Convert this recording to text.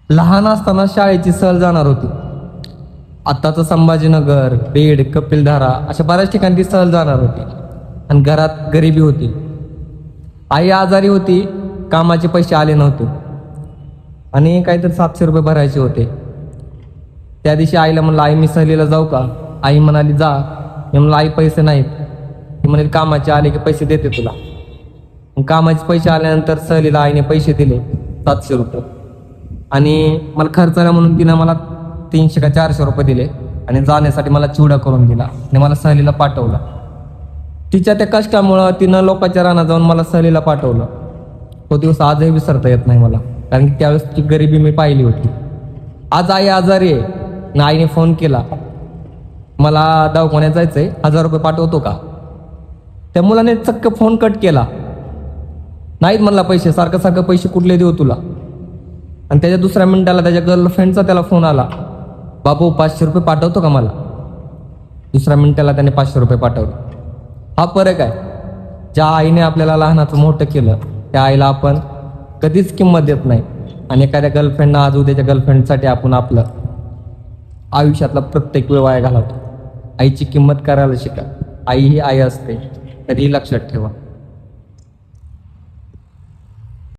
लहान असताना शाळेची सहल जाणार होती. आत्ताचं संभाजीनगर, बीड, कपिलधारा अशा बऱ्याच ठिकाणी ती सहल जाणार होती. आणि घरात गरिबी होती. आई आजारी होती, कामाचे पैसे आले नव्हते आणि काहीतरी 700 रुपये भरायचे होते. त्या दिवशी आईला म्हणलं, आई मी सहलीला जाऊ का? आई म्हणाली जा. मी म्हणलं आई पैसे नाहीत. ती म्हणाली कामाचे आले की पैसे देते तुला. कामाचे पैसे आल्यानंतर सहलीला आईने पैसे दिले 700 रुपये आणि मला खर्चाला म्हणून तिनं मला 300 का 400 रुपये दिले आणि जाण्यासाठी मला चिवडा करून दिला आणि मला सहलीला पाठवलं. तिच्या त्या कष्टामुळं तिनं लोकांच्या रानात जाऊन मला सहलीला पाठवलं. तो दिवस आजही विसरता येत नाही मला, कारण की त्यावेळेस ती गरिबी मी पाहिली होती. आज आई आजारी आहे आणि आईने फोन केला, मला दवाखान्यात जायचंय, 1000 रुपये पाठवतो का? त्या मुलाने चक्क फोन कट केला. नाहीत म्हणला पैसे, सारखं सारखं पैसे कुठले देऊ तुला? आणि त्याच्या दुसऱ्या मिनिटाला त्याच्या गर्लफ्रेंडचा त्याला फोन आला, बाबू 500 रुपये पाठवतो का मला? दुसऱ्या मिनिटाला त्याने 500 रुपये पाठवले. हा फरक आहे. ज्या आईने आपल्याला लहानाचं मोठं केलं त्या आईला आपण कधीच किंमत देत नाही. आणि एखाद्या गर्लफ्रेंडना आज उद्याच्या गर्लफ्रेंडसाठी आपण आपलं आयुष्यातला प्रत्येक वेळ वाया घालवतो. आईची किंमत करायला शिका. आई ही आई असते, कधीही लक्षात ठेवा.